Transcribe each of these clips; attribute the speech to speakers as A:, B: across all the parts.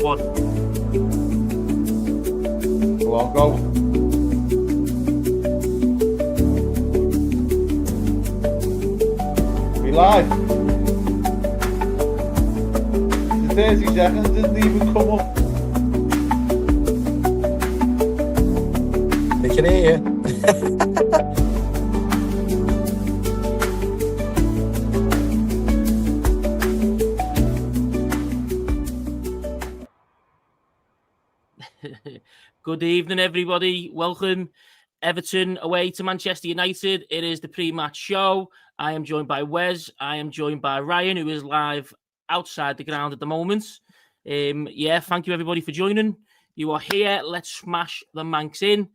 A: One.
B: Go on, go. We live. The 30 seconds didn't even come up.
C: They can hear you.
A: Good evening, everybody. Welcome, Everton away to Manchester United. It is the pre-match show. I am joined by Wez. I am joined by Ryan, who is live outside the ground at the moment. Thank you, everybody, for joining. You are here. Let's smash the Manx in.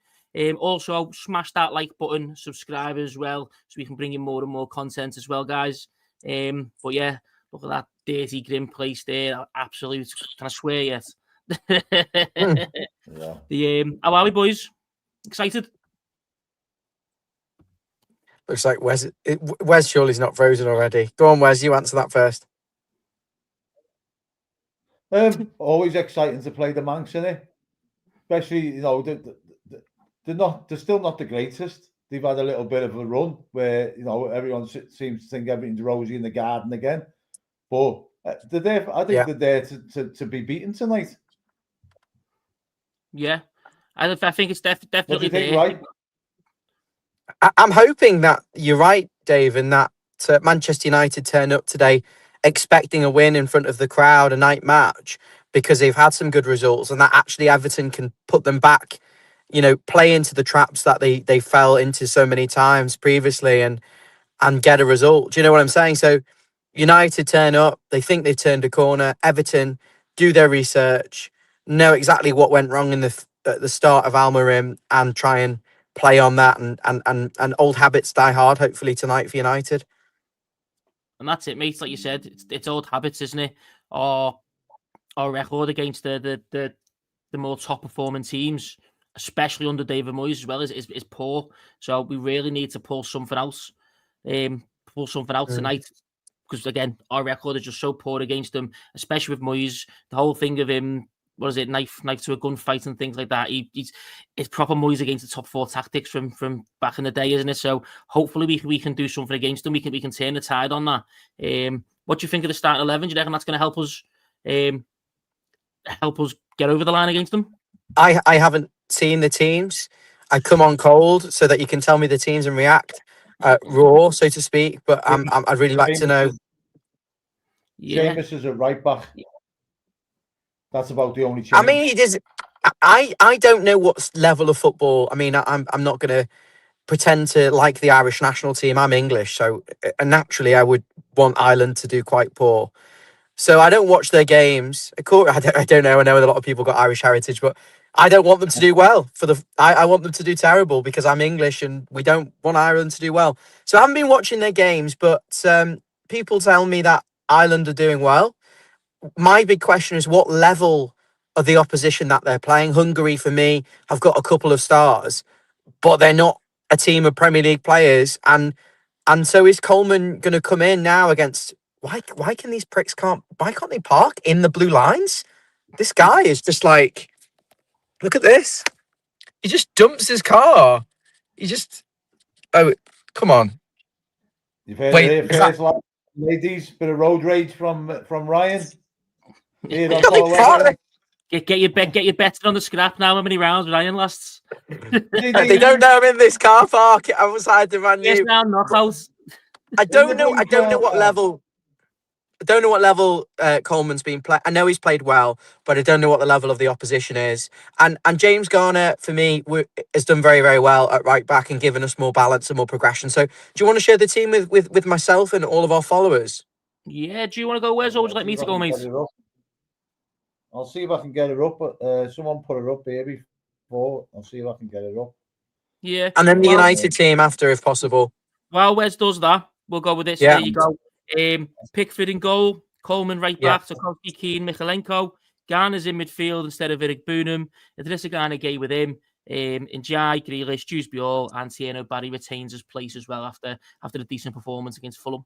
A: Also, smash that like button, subscribe as well, so we can bring you more and more content as well, guys. Look at that dirty, grim place there. Absolute, can I swear yet? How are we, boys? Excited?
C: Looks like Wes surely's not frozen already. Go on, Wes, you answer that first.
B: Always exciting to play the Manx, isn't it? Especially, they're still not the greatest. They've had a little bit of a run where everyone seems to think everything's rosy in the garden again. But they're there. I think they're there to be beaten tonight.
A: Yeah, I think it's definitely there.
B: Right?
C: I'm hoping that you're right, Dave, and that Manchester United turn up today expecting a win in front of the crowd, a night match, because they've had some good results, and that actually Everton can put them back, play into the traps that they fell into so many times previously and get a result. Do you know what I'm saying? So United turn up, they think they've turned a corner. Everton do their research, know exactly what went wrong at the start of Almarim, and try and play on that, and old habits die hard, hopefully tonight for United.
A: And that's it, mate. Like you said, it's old habits, isn't it? Our record against the more top performing teams, especially under David Moyes as well, is poor. So we really need to pull something else. Tonight. Because again, our record is just so poor against them, especially with Moyes. The whole thing of him, knife to a gunfight and things like that. It's proper Moyes against the top four tactics from back in the day, isn't it? So hopefully we can do something against them. We can turn the tide on that. What do you think of the starting 11? Do you reckon that's going to help us get over the line against them?
C: I haven't seen the teams. I come on cold so that you can tell me the teams and react raw, so to speak. But I'd really like to know.
B: Seamus is a right back. That's about the only change.
C: I mean, it is. I don't know what level of football. I mean, I'm not going to pretend to like the Irish national team. I'm English, so naturally I would want Ireland to do quite poor. So I don't watch their games. I don't know. I know a lot of people got Irish heritage, but I don't want them to do well. I want them to do terrible because I'm English and we don't want Ireland to do well. So I haven't been watching their games, but people tell me that Ireland are doing well. My big question is what level of the opposition that they're playing. Hungary, for me, have got a couple of stars, but they're not a team of Premier League players. And so is Coleman going to come in now against... Why can these pricks why can't they park in the blue lines? This guy is just like, look at this. He just dumps his car. Come on.
B: You've heard it here first, ladies. Bit of road rage from Ryan.
A: Get your betting on the scrap now. How many rounds Ryan lasts?
C: They don't know I'm in this car park outside the Man U.
A: Knockouts.
C: I don't know what level. I don't know what level Coleman's been playing. I know he's played well, but I don't know what the level of the opposition is. And James Garner, for me, has done very, very well at right back and given us more balance and more progression. So do you want to share the team with myself and all of our followers?
A: Yeah, do you want to go, Wes, or would you like me to go, mate?
B: I'll see if I can get it up, but someone put it up here before. I'll see if I can get it up.
A: Yeah.
C: And then the United team after, if possible.
A: Well, Wes does that. We'll go with this. Yeah. There you go. Pickford in goal, Coleman right back, Tarkowski, Keane, Michalenko. Garner's in midfield instead of Eric Boonham. Idrissa Garner gay with him. Njai, Grealish, Dewsbury Hall, and Tieno Barry retains his place as well after a decent performance against Fulham.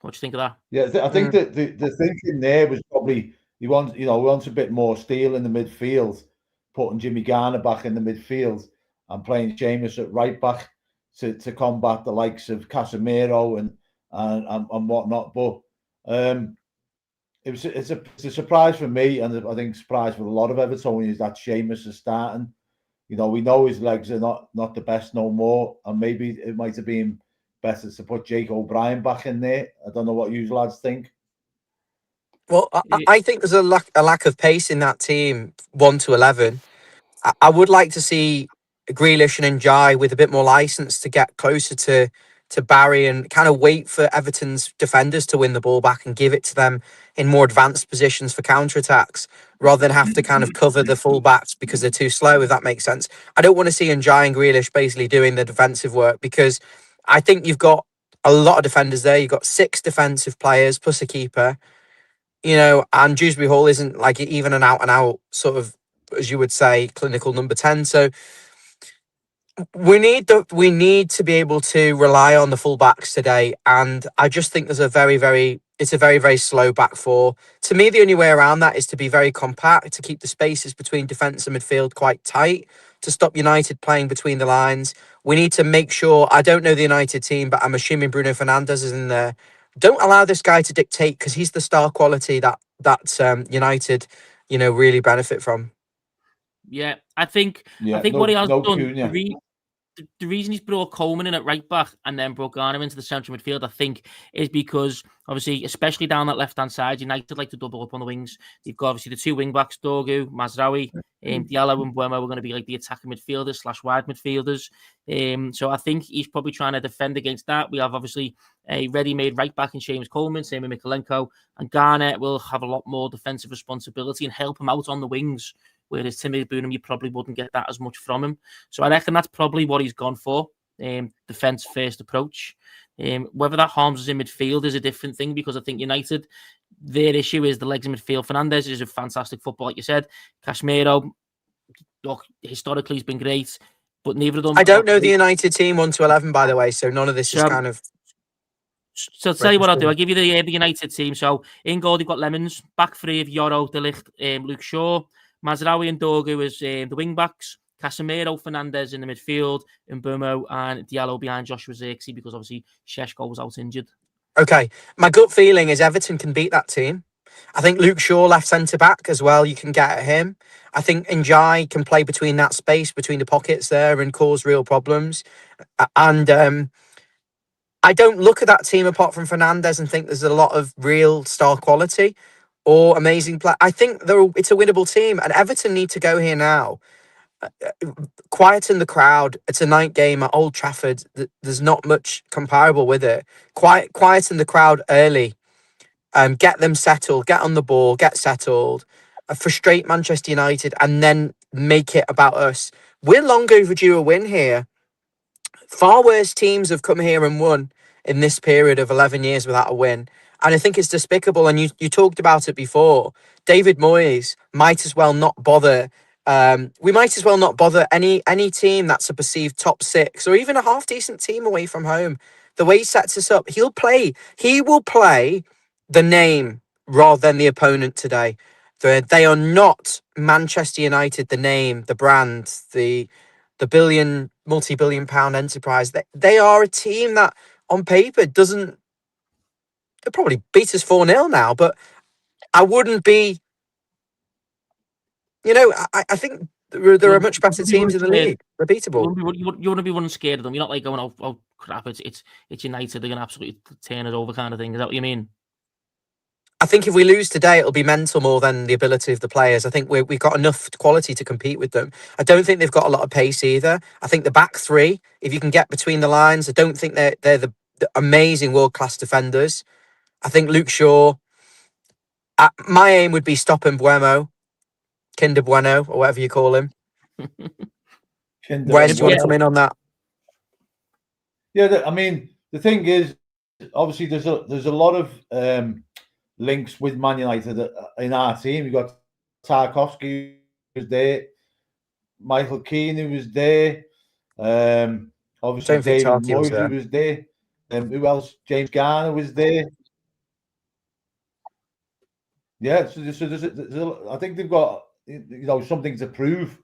A: What do you think of that?
B: Yeah, I think that the thinking there was probably he wants a bit more steel in the midfield, putting Jimmy Garner back in the midfield and playing Seamus at right back to combat the likes of Casemiro and whatnot. But it's a surprise for me, and I think surprise for a lot of Evertonians that Seamus is starting. We know his legs are not the best no more, and maybe it might have been better to put Jake O'Brien back in there. I don't know what you lads think.
C: Well, I think there's a lack of pace in that team, 1 to 11. I would like to see Grealish and Njai with a bit more license to get closer to Barry and kind of wait for Everton's defenders to win the ball back and give it to them in more advanced positions for counterattacks, rather than have to kind of cover the fullbacks because they're too slow, if that makes sense. I don't want to see Njai and Grealish basically doing the defensive work, because I think you've got a lot of defenders there. You've got 6 defensive players plus a keeper, and Dewsbury Hall isn't like even an out and out sort of, as you would say, clinical number 10. So we need to be able to rely on the fullbacks today, and I just think there's a very, very slow back four. To me, the only way around that is to be very compact, to keep the spaces between defence and midfield quite tight, to stop United playing between the lines. We need to make sure, I don't know the United team, but I'm assuming Bruno Fernandes is in there. Don't allow this guy to dictate, because he's the star quality that United, really benefit from.
A: Yeah, I think what he has done. The reason he's brought Coleman in at right back and then brought Garner into the central midfield, I think, is because obviously, especially down that left-hand side, United like to double up on the wings. You've got obviously the 2 wing-backs, Dorgu, Mazraoui, Diallo and Buemo are going to be like the attacking midfielders / wide midfielders. So I think he's probably trying to defend against that. We have obviously a ready-made right-back in Seamus Coleman, same with Mikalenko, and Garner will have a lot more defensive responsibility and help him out on the wings. Whereas Timmy Boonham, you probably wouldn't get that as much from him. So I reckon that's probably what he's gone for, defence-first approach. Whether that harms us in midfield is a different thing, because I think United, their issue is the legs in midfield. Fernandes is a fantastic footballer, like you said. Casemiro, look, historically he's been great, but neither of them...
C: I don't know the United team 1 to 11, by the way, so none of this is kind of...
A: So I'll tell you what I'll do. I'll give you the United team. So in goal, you've got Lemons. Back 3 of Yoro, De Ligt, Luke Shaw. Mazraoui and Dorgu as the wing-backs. Casemiro, Fernandes in the midfield. And Buemo and Diallo behind Joshua Zirkzee, because obviously Šeško was out injured.
C: Okay. My gut feeling is Everton can beat that team. I think Luke Shaw, left centre-back as well, you can get at him. I think Njai can play between that space, between the pockets there, and cause real problems. And I don't look at that team apart from Fernandes and think there's a lot of real star quality or amazing play. I think it's a winnable team, and Everton need to go here now. Quieten the crowd. It's a night game at Old Trafford. There's not much comparable with it. Quieten the crowd early. Get them settled. Get on the ball. Get settled. Frustrate Manchester United, and then make it about us. We're long overdue a win here. Far worse teams have come here and won in this period of 11 years without a win. And I think it's despicable. And you talked about it before. David Moyes might as well not bother. We might as well not bother any team that's a perceived top 6 or even a half decent team away from home. The way he sets us up, he will play the name rather than the opponent today. They are not Manchester United, the name, the brand, the multi-billion pound enterprise. They are a team that on paper doesn't... They'll probably beat us 4-0 now, but I wouldn't be... I think there are much better teams in the league. Repeatable.
A: You want to be one scared of them. You're not like going, oh crap, it's United, they're going to absolutely turn it over kind of thing. Is that what you mean?
C: I think if we lose today, it'll be mental more than the ability of the players. I think we've got enough quality to compete with them. I don't think they've got a lot of pace either. I think the back 3, if you can get between the lines, I don't think they're the amazing world-class defenders. I think Luke Shaw... my aim would be stopping Buemo, Kinder Bueno, or whatever you call him. Wes, do you want to come in on that?
B: Yeah, I mean, the thing is, obviously, there's a lot of links with Man United in our team. You've got Tarkowski, who was there, Michael Keane, who was there, obviously David Moyes, who was there. Who else? James Garner was there. Yeah, so I think they've got something to prove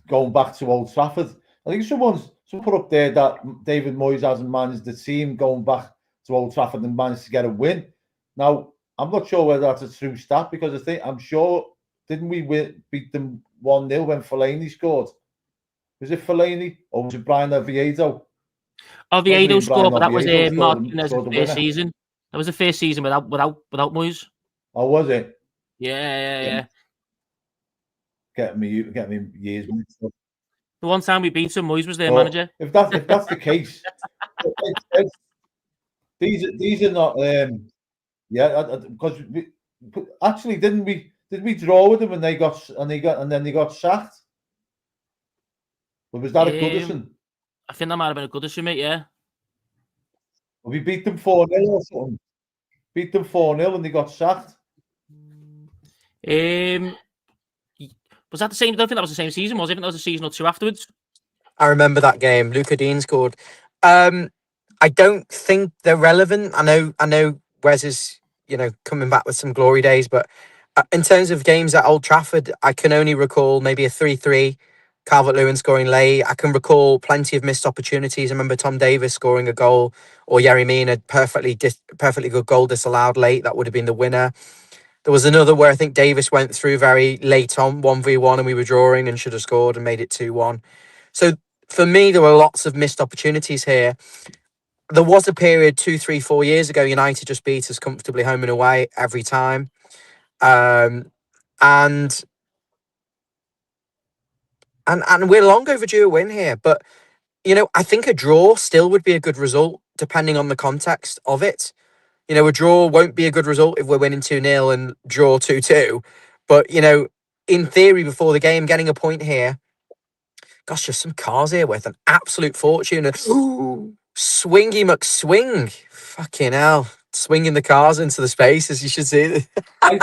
B: going back to Old Trafford. I think someone put up there that David Moyes hasn't managed the team going back to Old Trafford and managed to get a win. Now, I'm not sure whether that's a true stat because I'm sure, didn't we beat them 1-0 when Fellaini scored? Was it Fellaini or was it Brian Oviedo?
A: Oviedo scored, but that was Martinez's
B: scored the
A: first
B: winner.
A: season. That was the first season without Moyes.
B: Oh, was it?
A: Yeah.
B: Getting me years mixed up.
A: The one time we beat him, Moyes was their manager.
B: If that's the case, these are not. Because actually, did we draw with them and they got sacked? Or was that a Goodison?
A: I think that might have been a Goodison, mate. Yeah.
B: Well, we beat them 4-0 or something. Beat them 4-0 and they got sacked.
A: Was that the same? I don't think that was the same season, was it? I think that was a season or two afterwards.
C: I remember that game. Luca Dean scored. I don't think they're relevant. I know Wes is, coming back with some glory days, but in terms of games at Old Trafford, I can only recall maybe a 3-3, Calvert-Lewin scoring late. I can recall plenty of missed opportunities. I remember Tom Davis scoring a goal, or Yerry Mina perfectly good goal disallowed late. That would have been the winner. There was another where I think Davis went through very late on 1v1 and we were drawing and should have scored and made it 2-1. So for me, there were lots of missed opportunities here. There was a period 2, 3, 4 years ago, United just beat us comfortably home and away every time. And we're long overdue a win here. But, I think a draw still would be a good result, depending on the context of it. A draw won't be a good result if we're winning 2-0 and draw 2-2. But, in theory, before the game, getting a point here, gosh, just some cars here worth an absolute fortune. Ooh, Swingy McSwing. Fucking hell. Swinging the cars into the spaces. You should see it.
B: I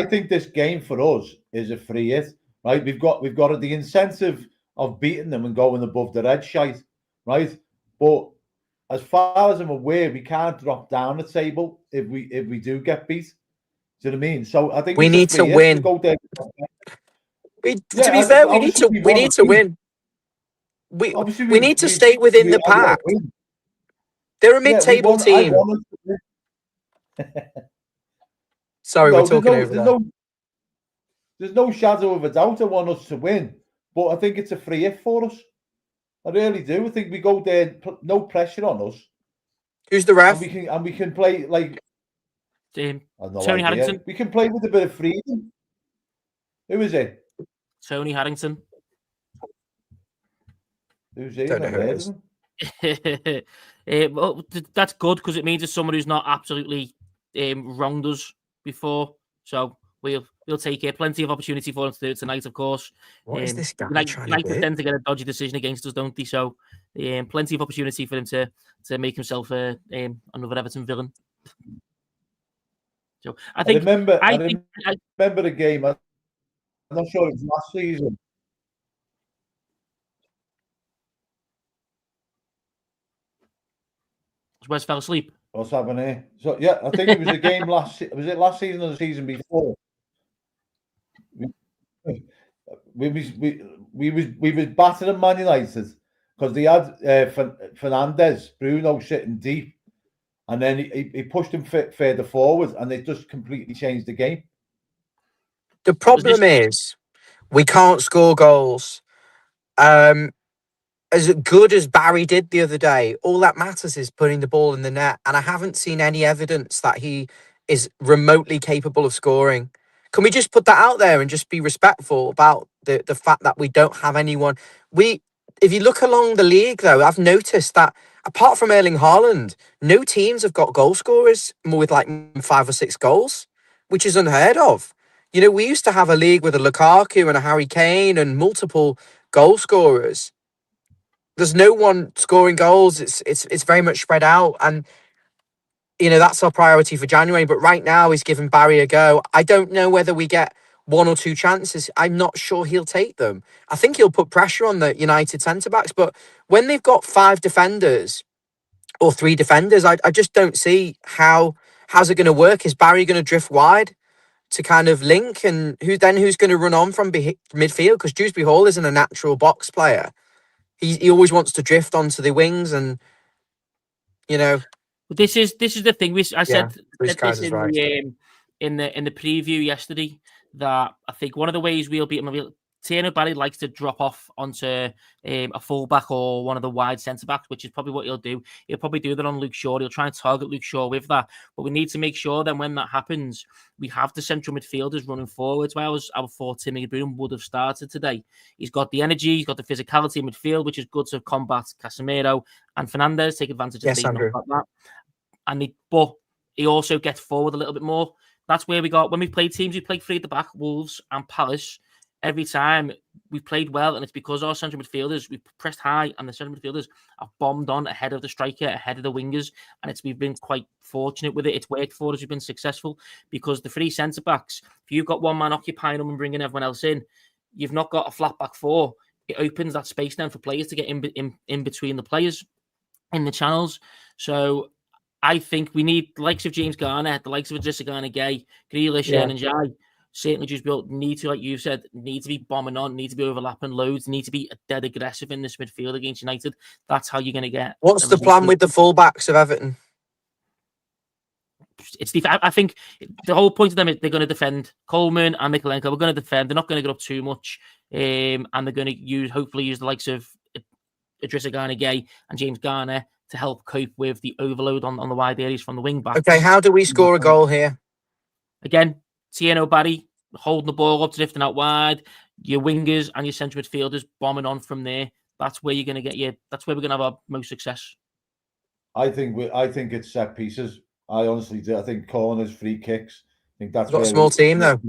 B: think this game for us is a free hit, right? We've got the incentive of beating them and going above the red shite, right? But as far as I'm aware, we can't drop down the table if we do get beat. Do you know what I mean? So I think
C: we need to win.
B: Go there.
C: To be fair, we need to win. We need to stay within the pack. They're a mid-table team. Sorry, we're talking over that.
B: There's no shadow of a doubt I want us to win, but I think it's a free hit for us. I really do. I think we go there, no pressure on us.
C: Who's the ref?
B: And we can play like
A: Tony Harrington.
B: We can play with a bit of freedom. Who is it?
A: Tony Harrington.
B: Who's he?
C: Don't know who it is.
A: Well, that's good because it means it's someone who's not absolutely wronged us before. So we'll take plenty of opportunity for him to do it tonight, of course.
C: What is this guy trying to do?
A: Tend to get a dodgy decision against us, don't they? So plenty of opportunity for him to make himself another Everton villain. So I remember
B: the game. I'm not sure it was last season.
A: Wes fell asleep.
B: What's happening here? So yeah, I think it was a game last season or the season before? We was battering Man United because they had Bruno sitting deep, and then he pushed him further forward, and they just completely changed the game.
C: The problem is we can't score goals. As good as Barry did the other day, all that matters is putting the ball in the net. And I haven't seen any evidence that he is remotely capable of scoring. Can we just put that out there and just be respectful about the fact that we don't have anyone? If you look along the league, though, I've noticed that apart from Erling Haaland, no teams have got goal scorers with like 5 or 6 goals, which is unheard of. We used to have a league with a Lukaku and a Harry Kane and multiple goal scorers. There's no one scoring goals. It's very much spread out, and that's our priority for January. But right now, he's giving Barry a go. I don't know whether we get 1 or 2 chances. I'm not sure he'll take them. I think he'll put pressure on the United centre backs. But when they've got 5 defenders or 3 defenders, I just don't see how how's it going to work? Is Barry going to drift wide to kind of link, and who's going to run on from midfield? Because Dewsbury Hall isn't a natural box player. He always wants to drift onto the wings, and
A: This is the thing. I said
C: Bruce
A: this
C: is right.
A: In the preview yesterday, that I think one of the ways we'll beat him. Tierney Barry likes to drop off onto a fullback or one of the wide centre backs, which is probably what he'll do. He'll probably do that on Luke Shaw. He'll try and target Luke Shaw with that. But we need to make sure then when that happens, we have the central midfielders running forwards. I thought Timmy Broom would have started today. He's got the energy, he's got the physicality in midfield, which is good to combat Casemiro and Fernandes, take advantage of things like that. But he also gets forward a little bit more. That's where we got, when we played teams, we played three at the back, Wolves and Palace. Every time we played well, and it's because our central midfielders, we pressed high, and the central midfielders are bombed on ahead of the striker, ahead of the wingers, and we've been quite fortunate with it. It's worked for us. We've been successful because the three centre backs, if you've got one man occupying them and bringing everyone else in, you've not got a flat back four. It opens that space then for players to get in between the players in the channels. So I think we need the likes of James Garner, the likes of Idrissa Gana Gueye, Grealish, and Njai. Certainly just need to, like you said, need to be bombing on, need to be overlapping loads, need to be dead aggressive in this midfield against United. That's how you're going to get.
C: What's the plan with the fullbacks of Everton?
A: I think the whole point of them is they're going to defend. Coleman and Mikalenko are going to defend. They're not going to get up too much, and they're going to hopefully use the likes of Idrissa Gana Gueye and James Garner to help cope with the overload on the wide areas from the wing backs.
C: Okay, how do we score a goal here?
A: Again, Tierney Barry holding the ball up, drifting out wide. Your wingers and your central midfielders bombing on from there. That's where you're going to get that's where we're going to have our most success.
B: I think it's set pieces. I honestly do. I think corners, free kicks. I think that's
C: got a small team though.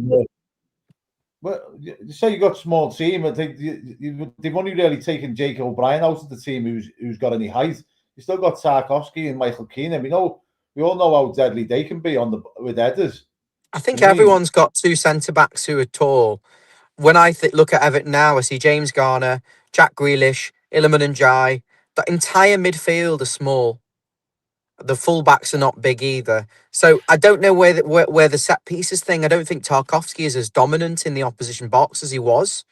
B: Well, you say you got a small team. I think they've only really taken Jake O'Brien out of the team, who's got any height. You still got Tarkowski and Michael Keane. We all know how deadly they can be with headers.
C: I think everyone's got two centre backs who are tall. When I look at Everton now, I see James Garner, Jack Grealish, Iliman Njai. The entire midfield are small. The fullbacks are not big either. So I don't know where the set pieces thing. I don't think Tarkowski is as dominant in the opposition box as he was.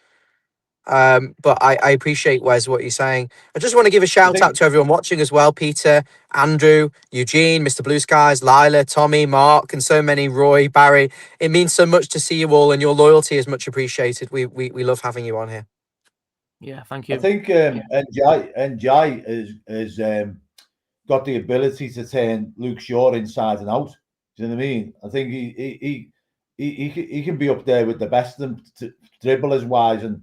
C: But I appreciate, Wes, what you're saying. I just want to give a shout out to everyone watching as well. Peter, Andrew, Eugene, Mr. Blue Skies, Lila, Tommy, Mark, and so many, Roy, Barry. It means so much to see you all, and your loyalty is much appreciated. We love having you on here.
A: Yeah, thank you.
B: I think NJ is got the ability to turn Luke Shaw inside and out. Do you know what I mean? I think he can be up there with the best of them, dribblers wise, and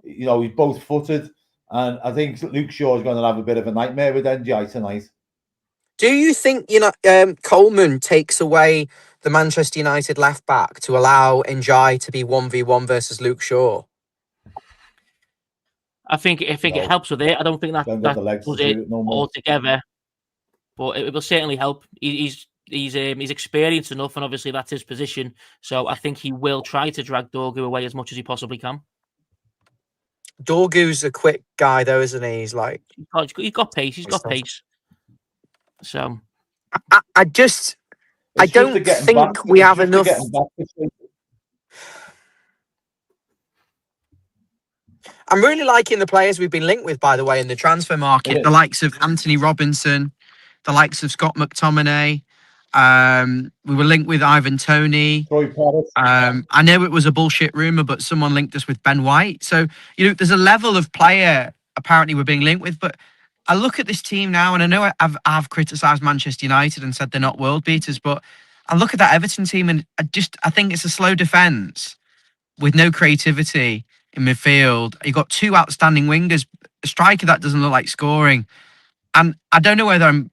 B: he's both footed. And I think Luke Shaw is going to have a bit of a nightmare with NJ tonight.
C: Do you think Coleman takes away the Manchester United left back to allow NJ to be 1v1 versus Luke Shaw?
A: I think it helps with it. I don't think that does it altogether, but it will certainly help. He's experienced enough, and obviously that's his position. So I think he will try to drag Dorgu away as much as he possibly can.
C: Dorgu's a quick guy, though, isn't he? He's
A: got pace. He's got pace. So
C: I don't think we have enough. I'm really liking the players we've been linked with, by the way, in the transfer market. The likes of Anthony Robinson, the likes of Scott McTominay. We were linked with Ivan Toney. I know it was a bullshit rumor, but someone linked us with Ben White. So, there's a level of player apparently we're being linked with. But I look at this team now, and I know I've criticised Manchester United and said they're not world beaters, but I look at that Everton team, and I think it's a slow defence with no creativity in midfield. You've got two outstanding wingers, a striker that doesn't look like scoring. And I don't know whether I'm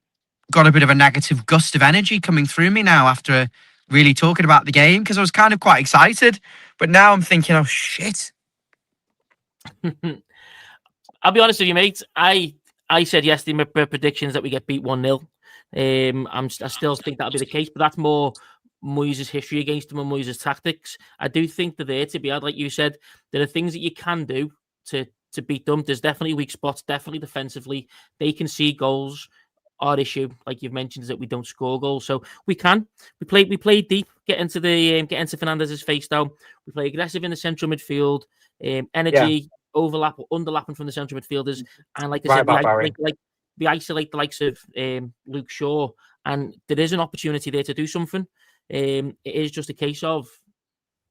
C: got a bit of a negative gust of energy coming through me now after really talking about the game, because I was kind of quite excited. But now I'm thinking, oh, shit.
A: I'll be honest with you, mate. I said yesterday my predictions that we get beat 1-0. I still think that'll be the case, but that's more Moyes' history against them and Moyes' tactics. I do think they're there to be had. Like you said, there are things that you can do to beat them. There's definitely weak spots, definitely defensively. They can see goals. our issue, like you've mentioned, is that we don't score goals. So we play deep, get into Fernandez's face down. We play aggressive in the central midfield, energy overlap or underlapping from the central midfielders, and like I said, we isolate the likes of Luke Shaw, and there is an opportunity there to do something. It is just a case of,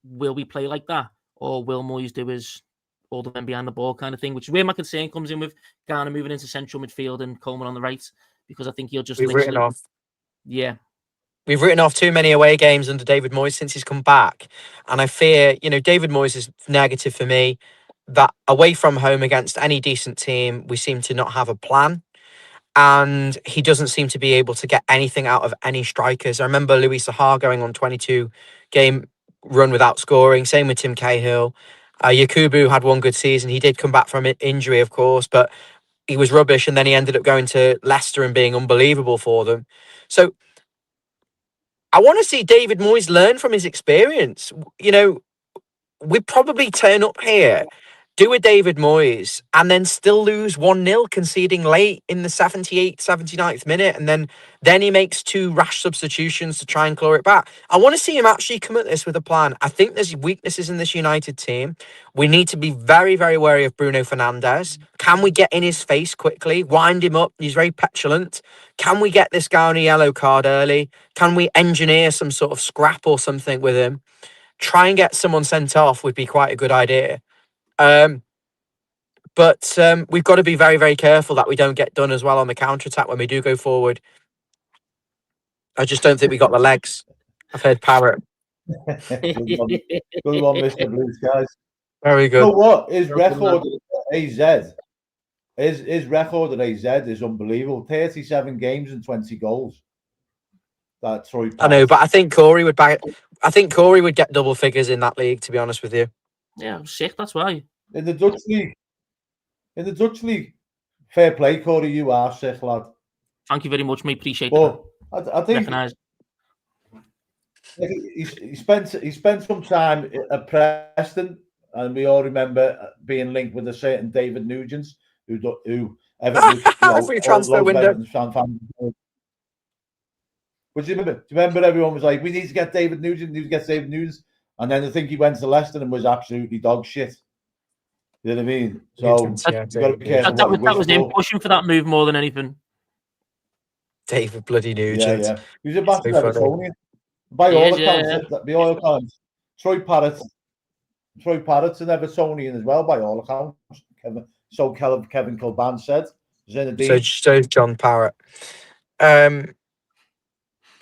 A: will we play like that, or will Moyes do his all the men behind the ball kind of thing, which is where my concern comes in with Garner moving into central midfield and Coleman on the right, because I think he'll just
C: We've written off too many away games under David Moyes since he's come back. And I fear, David Moyes is negative for me, that away from home against any decent team, we seem to not have a plan. And he doesn't seem to be able to get anything out of any strikers. I remember Louis Saha going on 22-game run without scoring. Same with Tim Cahill. Yakubu had one good season. He did come back from injury, of course, but he was rubbish. And then he ended up going to Leicester and being unbelievable for them. So I want to see David Moyes learn from his experience. We probably turn up here, do a David Moyes, and then still lose 1-0, conceding late in the 78th, 79th minute. And then he makes 2 rash substitutions to try and claw it back. I want to see him actually come at this with a plan. I think there's weaknesses in this United team. We need to be very, very wary of Bruno Fernandes. Can we get in his face quickly, wind him up? He's very petulant. Can we get this guy on a yellow card early? Can we engineer some sort of scrap or something with him? Try and get someone sent off would be quite a good idea. But we've got to be very, very careful that we don't get done as well on the counter-attack when we do go forward. I just don't think we got the legs. I've heard Parrot.
B: Good one, Mr. Blue Skies.
C: Very good.
B: You know what? His record at AZ is unbelievable. 37 games and 20 goals. That's Troy.
C: I know, but I think Corey would back it. I think Corey would get double figures in that league, to be honest with you.
A: Yeah, I'm sick, that's why.
B: In the Dutch league, fair play, Corey, you are sick, lad.
A: Thank you very much, mate. Appreciate
B: that. I think
A: recognize.
B: He spent some time at Preston, and we all remember being linked with a certain David Nugent, who Everton,
C: every transfer window.
B: But do you remember everyone was like, we need to get David Nugent, and then I think he went to Leicester and was absolutely dog shit. You know what I mean? So you've got to be careful.
A: That was him pushing for that move more than anything.
C: David bloody Nugent.
B: Yeah. He was a massive Evertonian. By all accounts, Troy Parrott's an Evertonian as well, by all accounts. Kevin Kilban said.
C: So John Parrott. I'm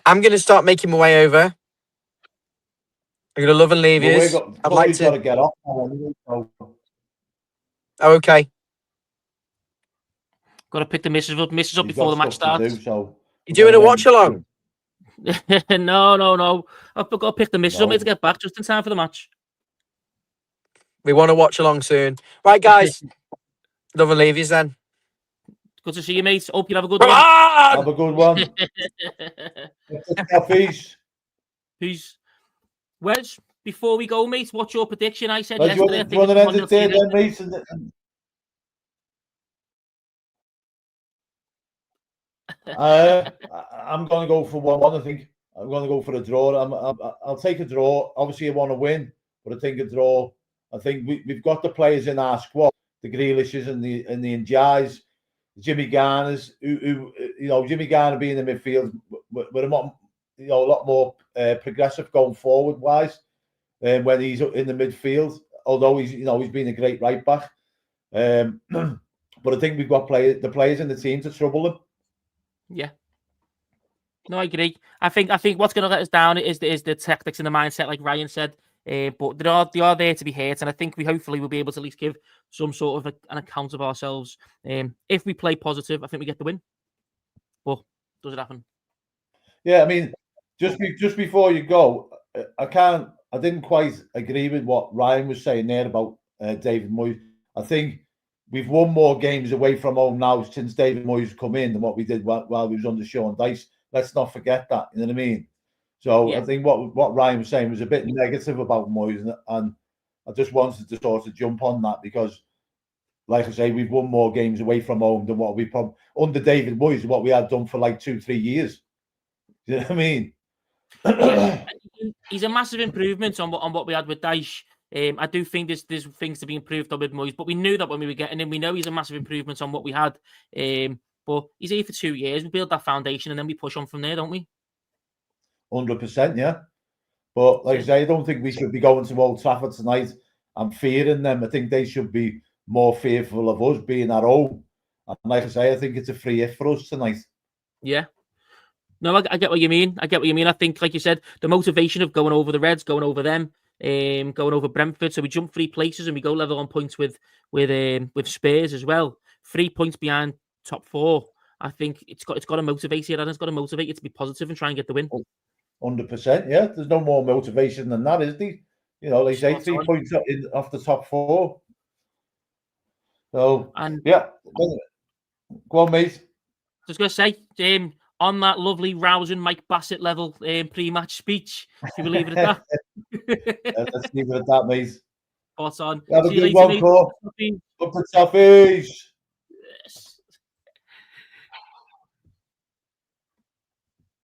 C: going to start making my way over. I'm going to love and leave you. I'd like to
B: get off now.
C: Oh, okay.
A: Got to pick the missus up before the match starts.
B: You're
C: doing a watch along?
A: No. I've got to pick the missus up to get back just in time for the match.
C: We want to watch along soon. Right, guys. Love and leave you then.
A: Good to see you, mate. Hope you have a good one.
B: Have a good one. Toffees.
A: Peace. Wes, before we go, mate, what's your prediction? I said
B: yesterday.
A: Do you want to end it there, then, mate?
B: I'm going to go for 1-1. I think I'm going to go for a draw. I'll take a draw. Obviously, I want to win, but I think a draw. I think we've got the players in our squad, the Grealishes and the Njais, Jimmy Garner's, who Jimmy Garner being in the midfield, we're a lot more progressive going forward wise when he's in the midfield. Although he's been a great right back, but I think we've got the players in the team to trouble him.
A: Yeah. No, I agree. I think what's going to let us down is the tactics and the mindset, like Ryan said. But they are there to be hurt, and I think we hopefully will be able to at least give some sort of an account of ourselves. If we play positive, I think we get the win. But does it happen?
B: Yeah, I mean, just before you go, I didn't quite agree with what Ryan was saying there about David Moyes. I think we've won more games away from home now since David Moyes come in than what we did while we was under Sean Dyche. Let's not forget that. You know what I mean? So yeah. I think what Ryan was saying was a bit negative about Moyes, and I just wanted to sort of jump on that because, like I say, we've won more games away from home than what we probably under David Moyes, what we had done for like 2-3 years. You know what I mean?
A: Yeah, he's a massive improvement on what we had with Dyche. I do think there's things to be improved on with Moyes, but we knew that when we were getting him. We know he's a massive improvement on what we had. But he's here for 2 years. We build that foundation and then we push on from there, don't we?
B: 100%, yeah. But like I say, I don't think we should be going to Old Trafford tonight and fearing them. I think they should be more fearful of us being at home. And like I say, I think it's a free hit for us tonight.
A: Yeah. No, I get what you mean. I think, like you said, the motivation of going over the Reds, going over them, going over Brentford. So we jump 3 places and we go level on points with Spurs as well. 3 points behind top 4. I think it's got to motivate you, and it's got to motivate you to be positive and try and get the win.
B: 100%, yeah. There's no more motivation than that, is there? You know, they say 3 points off the top 4. So, yeah. Go on, mate.
A: I was going to say, on that lovely, rousing Mike Bassett level pre-match speech, should we leave it at
B: that? Let's leave it at that, mate.
A: Spot on.
B: Have a good one, Cole. Up the Toffees.